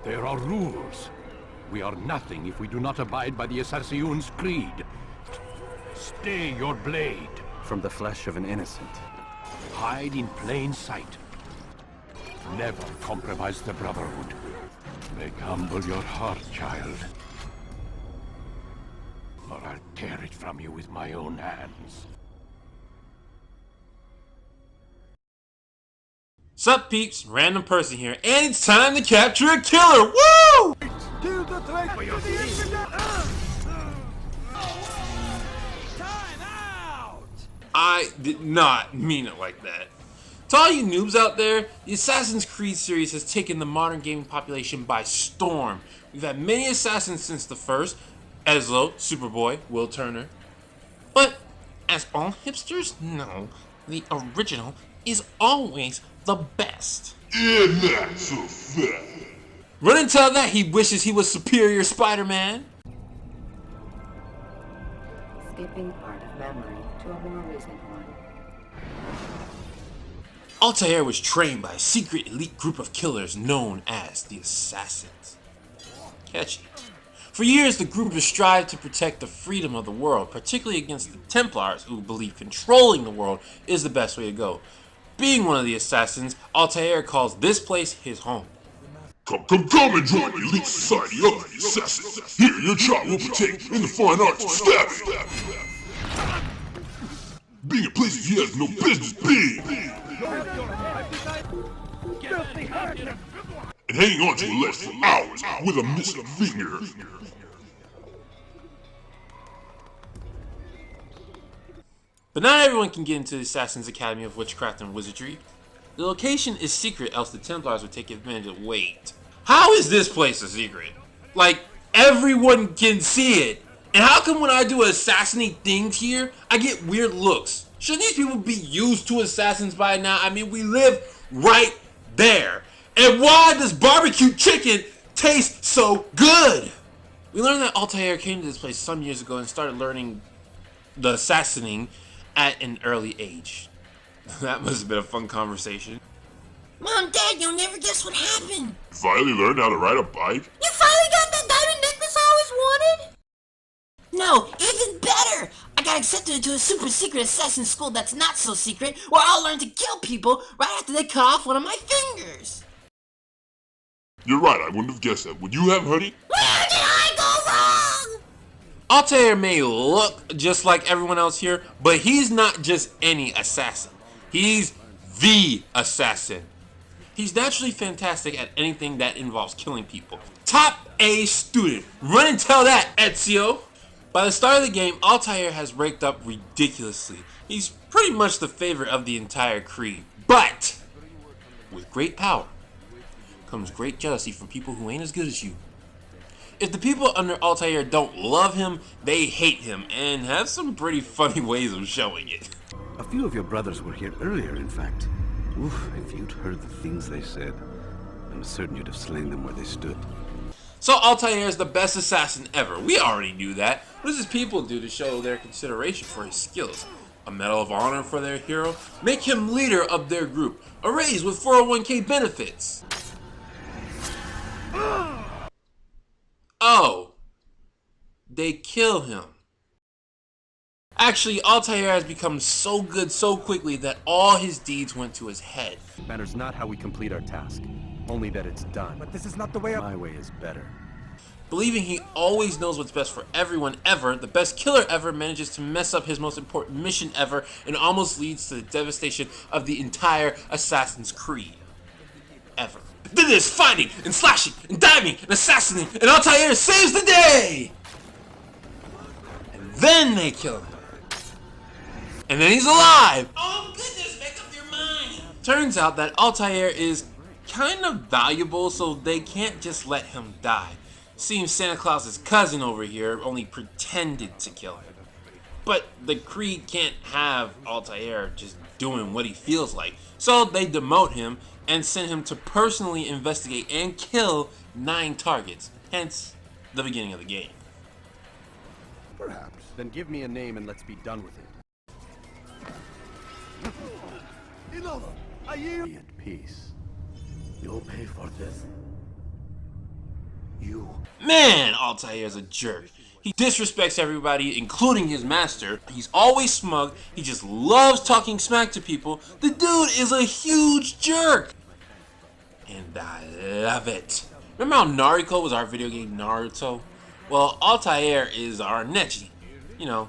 There are rules. We are nothing if we do not abide by the Assassin's creed. Stay your blade. From the flesh of an innocent. Hide in plain sight. Never compromise the Brotherhood. Make humble your heart, child. Or I'll tear it from you with my own hands. Sup peeps, random person here, and it's time to capture a killer! Woo! Kill the traitor! Time out! I did not mean it like that. To all you noobs out there, the Assassin's Creed series has taken the modern gaming population by storm. We've had many assassins since the first, Ezlo, Superboy, Will Turner. But, as all hipsters know, the original is always the best. Yeah, not so fast. Run and tell that he wishes he was superior Spider-Man. Skipping part of memory to a more recent one. Altair was trained by a secret elite group of killers known as the Assassins. Catchy. For years, the group has strived to protect the freedom of the world, particularly against the Templars, who believe controlling the world is the best way to go. Being one of the Assassins, Altair calls this place his home. Come and join the elite society of the Assassins. Here, your child will partake in the fine arts of stabbing. Being in places he has no business being. And hanging on to a ledge for hours with a missing finger. But not everyone can get into the Assassin's Academy of Witchcraft and Wizardry. The location is secret, else the Templars would take advantage of. Wait, how is this place a secret? Like, everyone can see it. And how come when I do assassinate things here, I get weird looks? Shouldn't these people be used to assassins by now? I mean, we live right there. And why does barbecue chicken taste so good? We learned that Altair came to this place some years ago and started learning the assassinating at an early age. That must have been a fun conversation. Mom, Dad, you'll never guess what happened. You finally learned how to ride a bike? You finally got that diamond necklace I always wanted? No, even better! I got accepted into a super secret assassin school that's not so secret, where I'll learn to kill people right after they cut off one of my fingers. You're right, I wouldn't have guessed that. Would you have, honey? Where did I go wrong? Altair may look just like everyone else here, but he's not just any assassin. He's the assassin. He's naturally fantastic at anything that involves killing people. Top A student. Run and tell that, Ezio. By the start of the game, Altair has raked up ridiculously. He's pretty much the favorite of the entire creed. But with great power comes great jealousy from people who ain't as good as you. If the people under Altair don't love him, they hate him, and have some pretty funny ways of showing it. A few of your brothers were here earlier, in fact. Oof, if you'd heard the things they said, I'm certain you'd have slain them where they stood. So Altair is the best assassin ever. We already knew that. What does his people do to show their consideration for his skills? A medal of honor for their hero? Make him leader of their group. A raise with 401k benefits. Oh, they kill him. Actually, Altair has become so good so quickly that all his deeds went to his head. It matters not how we complete our task, only that it's done. But this is not the way My way is better. Believing he always knows what's best for everyone ever, the best killer ever manages to mess up his most important mission ever and almost leads to the devastation of the entire Assassin's Creed. Ever. Then there's fighting and slashing and diving and assassinating, and Altair saves the day! And then they kill him. And then he's alive! Oh goodness, make up your mind! Turns out that Altair is kind of valuable, so they can't just let him die. Seems Santa Claus's cousin over here only pretended to kill him. But the Creed can't have Altair just doing what he feels like, so they demote him and send him to personally investigate and kill 9 targets, hence the beginning of the game. Perhaps. Then give me a name and let's be done with it. Enough! I yield. Be at peace. You'll pay for this. You. Man, Altair's a jerk. He disrespects everybody, including his master. He's always smug. He just loves talking smack to people. The dude is a huge jerk. And I love it. Remember how Nariko was our video game Naruto? Well, Altair is our Neji. You know,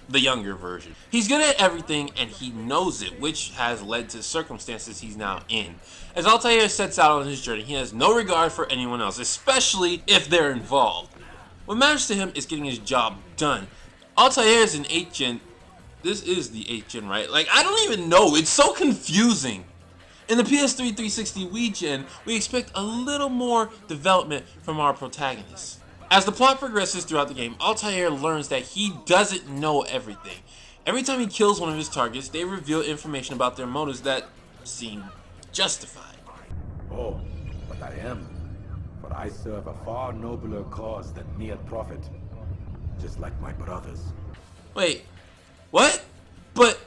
the younger version. He's good at everything and he knows it, which has led to circumstances he's now in. As Altair sets out on his journey, he has no regard for anyone else, especially if they're involved. What matters to him is getting his job done. Altair is an 8th gen. This is the 8th gen, right? Like, I don't even know. It's so confusing. In the PS3 360 Wii gen, we expect a little more development from our protagonists. As the plot progresses throughout the game, Altair learns that he doesn't know everything. Every time he kills one of his targets, they reveal information about their motives that seem justified. Oh, but I am. For I serve a far nobler cause than mere profit. Just like my brothers. Wait, what? But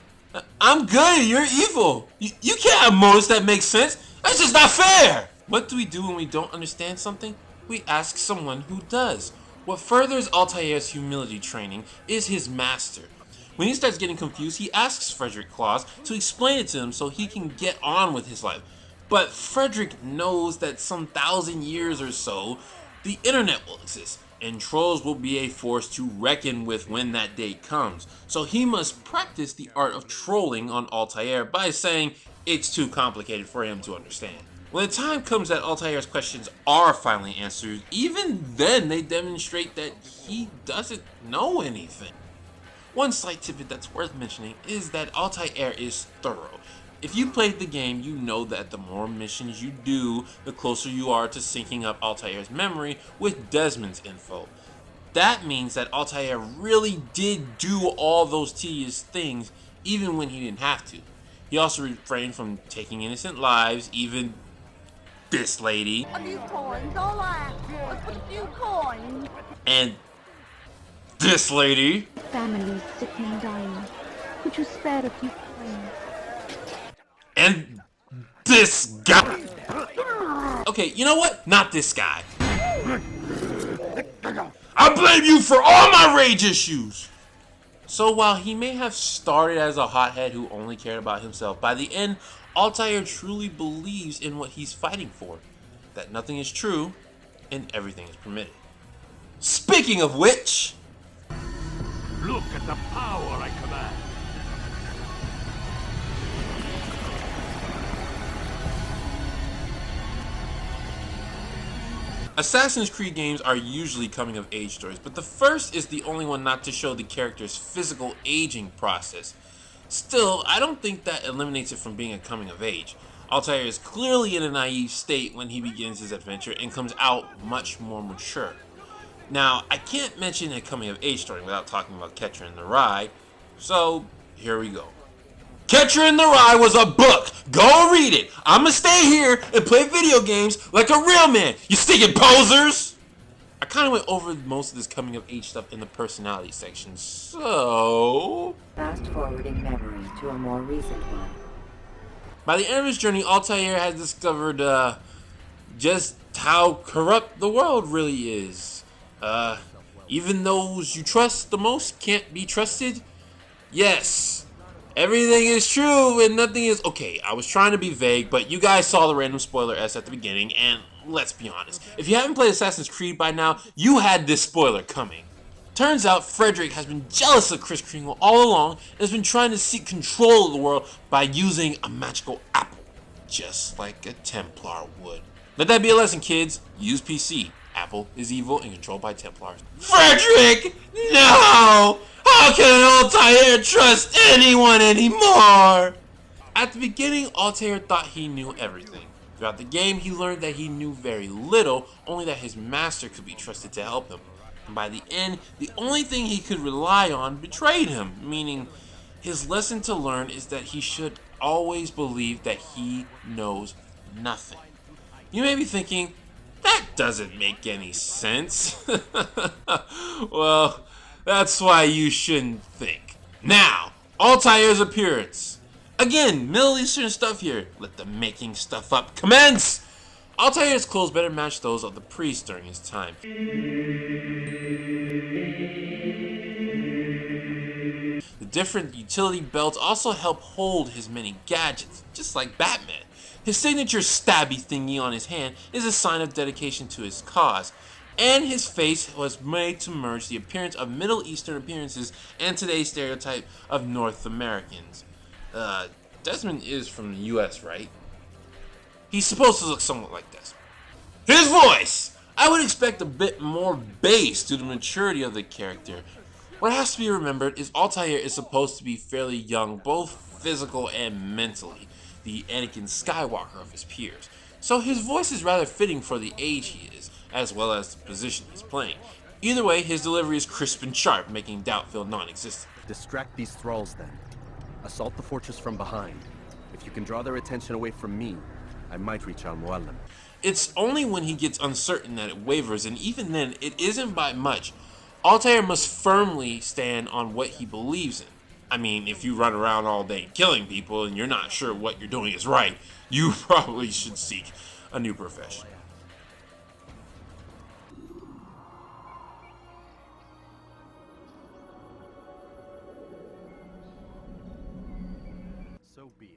I'm good, you're evil. You can't have motives that make sense. That's just not fair. What do we do when we don't understand something? We ask someone who does. What furthers Altair's humility training is his master. When he starts getting confused, he asks Frederick Claus to explain it to him so he can get on with his life. But Frederick knows that some 1,000 years or so, the internet will exist, and trolls will be a force to reckon with when that day comes. So he must practice the art of trolling on Altair by saying it's too complicated for him to understand. When the time comes that Altair's questions are finally answered, even then they demonstrate that he doesn't know anything. One slight tidbit that's worth mentioning is that Altair is thorough. If you played the game, you know that the more missions you do, the closer you are to syncing up Altair's memory with Desmond's info. That means that Altair really did do all those tedious things even when he didn't have to. He also refrained from taking innocent lives, even this lady. A few coins, all right. A few coins. And this lady. Families sick and dying. Could you spare a few coins? And this guy. Okay, you know what? Not this guy. I blame you for all my rage issues. So while he may have started as a hothead who only cared about himself, by the end, Altair truly believes in what he's fighting for. That nothing is true and everything is permitted. Speaking of which, Look at the power I command. Assassin's Creed games are usually coming-of-age stories, but the first is the only one not to show the character's physical aging process. Still, I don't think that eliminates it from being a coming-of-age. Altair is clearly in a naive state when he begins his adventure and comes out much more mature. Now, I can't mention a coming-of-age story without talking about Catcher in the Rye, so here we go. Catcher in the Rye was a book. Go read it. I'ma stay here and play video games like a real man. You stinking posers! I kind of went over most of this coming-of-age stuff in the personality section, so Fast forwarding memory to a more recent one. by the end of his journey, Altair has discovered just how corrupt the world really is. Even those you trust the most can't be trusted. Yes, everything is true and nothing is... Okay, I was trying to be vague, but you guys saw the random spoiler S at the beginning, and let's be honest. If you haven't played Assassin's Creed by now, you had this spoiler coming. Turns out Frederick has been jealous of Kris Kringle all along and has been trying to seek control of the world by using a magical apple, just like a Templar would. Let that be a lesson, kids. Use PC. Apple is evil and controlled by Templars. Frederick! No! How can Altair trust anyone anymore? At the beginning, Altair thought he knew everything. Throughout the game, he learned that he knew very little, only that his master could be trusted to help him. And by the end, the only thing he could rely on betrayed him, meaning his lesson to learn is that he should always believe that he knows nothing. You may be thinking, that doesn't make any sense. Well, that's why you shouldn't think. Now, Altair's appearance. Again, Middle Eastern stuff here. Let the making stuff up commence! Altair's clothes better match those of the priest during his time. The different utility belts also help hold his many gadgets, just like Batman. His signature stabby thingy on his hand is a sign of dedication to his cause, and his face was made to merge the appearance of Middle Eastern appearances and today's stereotype of North Americans. Desmond is from the US, right? He's supposed to look somewhat like this. His voice! I would expect a bit more bass due to the maturity of the character. What has to be remembered is Altair is supposed to be fairly young, both physical and mentally, the Anakin Skywalker of his peers. So his voice is rather fitting for the age he is, as well as the position he's playing. Either way, his delivery is crisp and sharp, making doubt feel non-existent. Distract these thralls then. Assault the fortress from behind. If you can draw their attention away from me, I might reach Al-Mualim. It's only when he gets uncertain that it wavers, and even then, it isn't by much. Altair must firmly stand on what he believes in. I mean, if you run around all day killing people and you're not sure what you're doing is right, you probably should seek a new profession.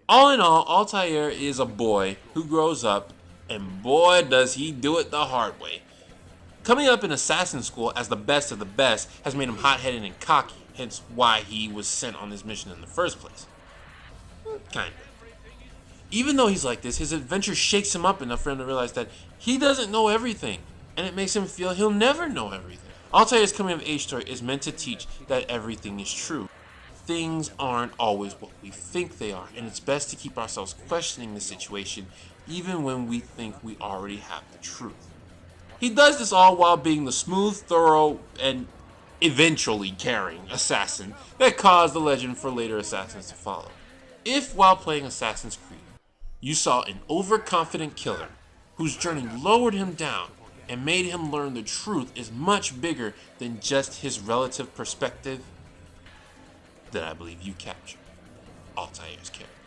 All in all, Altair is a boy who grows up, and boy does he do it the hard way. Coming up in assassin school as the best of the best has made him hot-headed and cocky, hence why he was sent on this mission in the first place. Kinda. Even though he's like this, his adventure shakes him up enough for him to realize that he doesn't know everything, and it makes him feel he'll never know everything. Altair's coming of age story is meant to teach that everything is true. Things aren't always what we think they are, and it's best to keep ourselves questioning the situation even when we think we already have the truth. He does this all while being the smooth, thorough, and eventually caring assassin that caused the legend for later assassins to follow. If, while playing Assassin's Creed, you saw an overconfident killer whose journey lowered him down and made him learn the truth is much bigger than just his relative perspective, then I believe you captured Altair's character.